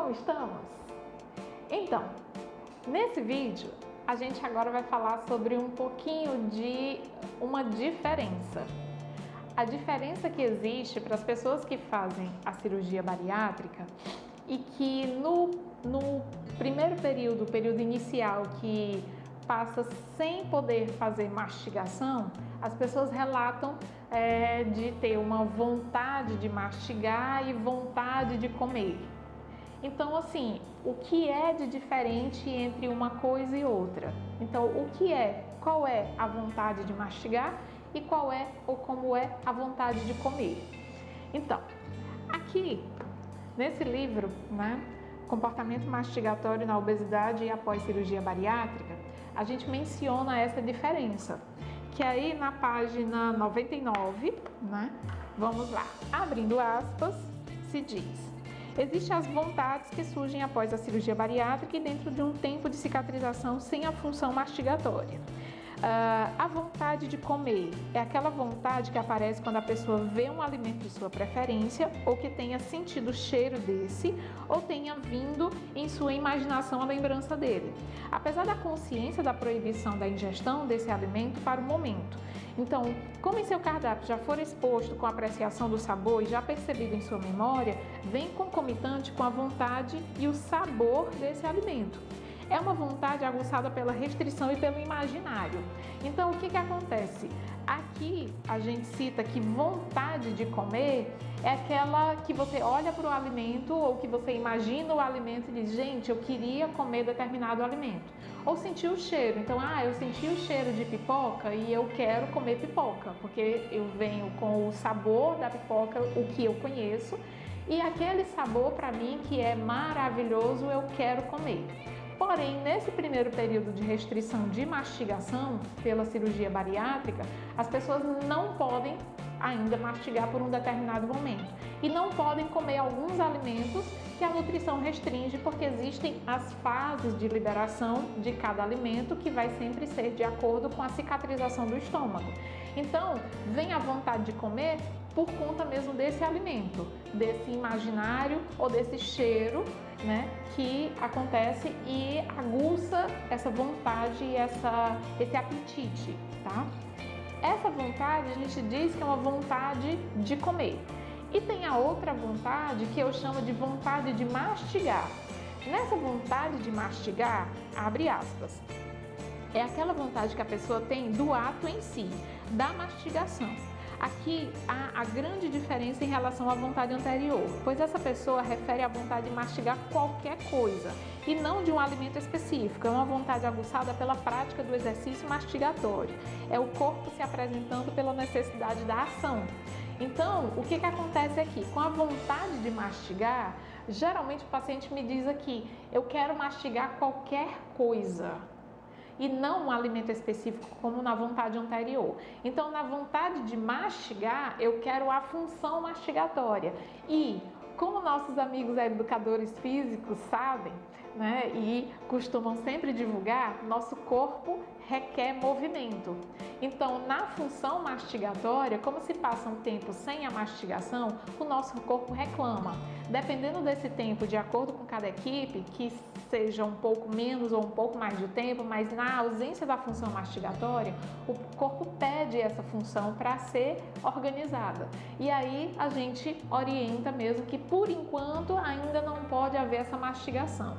como estamos? Então, nesse vídeo a gente agora vai falar sobre um pouquinho de uma diferença. A diferença que existe para as pessoas que fazem a cirurgia bariátrica e que no primeiro período, o período inicial, que passa sem poder fazer mastigação, as pessoas relatam de ter uma vontade de mastigar e vontade de comer. Então, assim, o que é de diferente entre uma coisa e outra? Então, qual é a vontade de mastigar e qual é ou como é a vontade de comer? Então, aqui nesse livro, né, Comportamento Mastigatório na Obesidade e após Cirurgia Bariátrica, a gente menciona essa diferença, que aí na página 99, né, vamos lá, abrindo aspas, se diz: existem as vontades que surgem após a cirurgia bariátrica e dentro de um tempo de cicatrização sem a função mastigatória. A vontade de comer é aquela vontade que aparece quando a pessoa vê um alimento de sua preferência ou que tenha sentido o cheiro desse ou tenha vindo em sua imaginação a lembrança dele, apesar da consciência da proibição da ingestão desse alimento para o momento. Então, como em seu cardápio já for exposto com a apreciação do sabor e já percebido em sua memória, vem concomitante com a vontade e o sabor desse alimento. É uma vontade aguçada pela restrição e pelo imaginário. Então, o que acontece? Aqui a gente cita que vontade de comer é aquela que você olha para o alimento ou que você imagina o alimento e diz: gente, eu queria comer determinado alimento. Ou sentir o cheiro. Então, eu senti o cheiro de pipoca e eu quero comer pipoca, porque eu venho com o sabor da pipoca, o que eu conheço, e aquele sabor para mim que é maravilhoso, eu quero comer. Porém, nesse primeiro período de restrição de mastigação pela cirurgia bariátrica, as pessoas não podem ainda mastigar por um determinado momento e não podem comer alguns alimentos que a nutrição restringe, porque existem as fases de liberação de cada alimento que vai sempre ser de acordo com a cicatrização do estômago. Então, vem a vontade de comer por conta mesmo desse alimento, desse imaginário ou desse cheiro, né, que acontece e aguça essa vontade e esse apetite, tá? Essa vontade a gente diz que é uma vontade de comer. E tem a outra vontade que eu chamo de vontade de mastigar. Nessa vontade de mastigar, abre aspas, é aquela vontade que a pessoa tem do ato em si, da mastigação. Aqui há a grande diferença em relação à vontade anterior, pois essa pessoa refere à vontade de mastigar qualquer coisa e não de um alimento específico. É uma vontade aguçada pela prática do exercício mastigatório. É o corpo se apresentando pela necessidade da ação. Então, o que acontece aqui? Com a vontade de mastigar, geralmente o paciente me diz aqui: eu quero mastigar qualquer coisa. E não um alimento específico como na vontade anterior. Então, na vontade de mastigar, eu quero a função mastigatória. E, como nossos amigos educadores físicos sabem, né, e costumam sempre divulgar, nosso corpo requer movimento. Então, na função mastigatória, como se passa um tempo sem a mastigação, o nosso corpo reclama. Dependendo desse tempo, de acordo com cada equipe, que seja um pouco menos ou um pouco mais de tempo, mas na ausência da função mastigatória, o corpo pede essa função para ser organizada. E aí a gente orienta mesmo que, por enquanto, ainda não pode haver essa mastigação.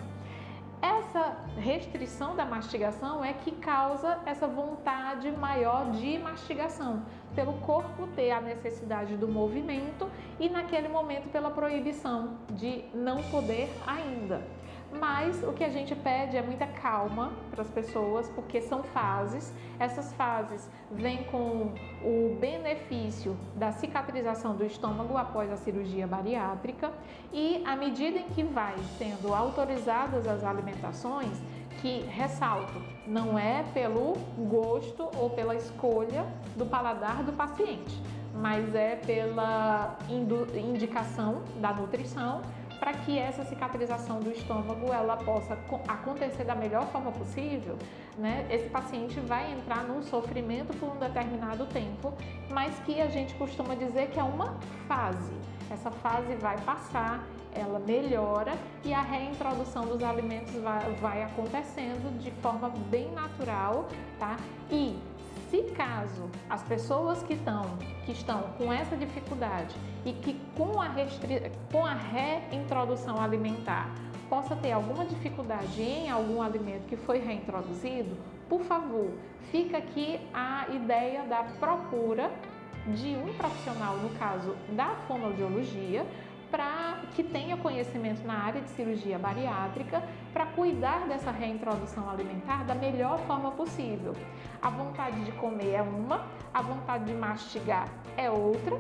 Essa restrição da mastigação é que causa essa vontade maior de mastigação, pelo corpo ter a necessidade do movimento e naquele momento pela proibição de não poder ainda. Mas o que a gente pede é muita calma para as pessoas, porque são fases. Essas fases vêm com o benefício da cicatrização do estômago após a cirurgia bariátrica e à medida em que vai sendo autorizadas as alimentações, que ressalto, não é pelo gosto ou pela escolha do paladar do paciente, mas é pela indicação da nutrição, para que essa cicatrização do estômago ela possa acontecer da melhor forma possível, né? Esse paciente vai entrar num sofrimento por um determinado tempo, mas que a gente costuma dizer que é uma fase. Essa fase vai passar ela melhora e a reintrodução dos alimentos vai acontecendo de forma bem natural, tá? E se caso as pessoas que estão com essa dificuldade e que com a reintrodução alimentar possa ter alguma dificuldade em algum alimento que foi reintroduzido, por favor, fica aqui a ideia da procura de um profissional, no caso da fonoaudiologia, para que tenha conhecimento na área de cirurgia bariátrica, para cuidar dessa reintrodução alimentar da melhor forma possível. A vontade de comer é uma, a vontade de mastigar é outra,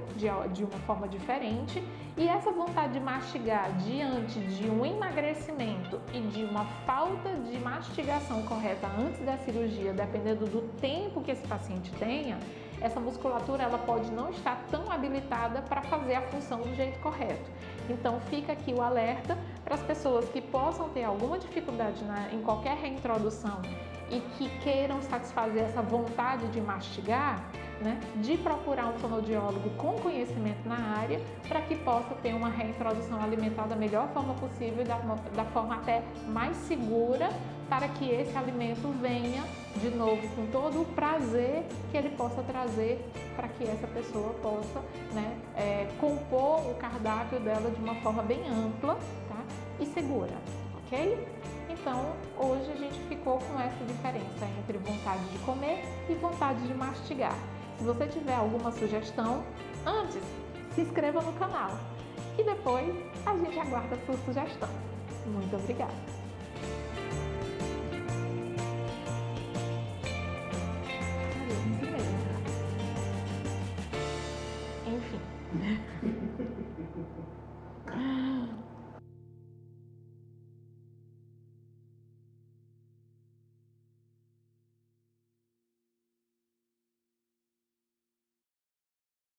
de uma forma diferente, e essa vontade de mastigar diante de um emagrecimento e de uma falta de mastigação correta antes da cirurgia, dependendo do tempo que esse paciente tenha, essa musculatura ela pode não estar tão habilitada para fazer a função do jeito correto. Então fica aqui o alerta para as pessoas que possam ter alguma dificuldade em qualquer reintrodução e que queiram satisfazer essa vontade de mastigar, né, de procurar um fonoaudiólogo com conhecimento na área para que possa ter uma reintrodução alimentar da melhor forma possível e da forma até mais segura, para que esse alimento venha de novo com todo o prazer que ele possa trazer para que essa pessoa possa, né, compor o cardápio dela de uma forma bem ampla, tá, e segura, ok? Então, hoje a gente ficou com essa diferença entre vontade de comer e vontade de mastigar. Se você tiver alguma sugestão, antes se inscreva no canal e depois a gente aguarda a sua sugestão. Muito obrigada! Enfim.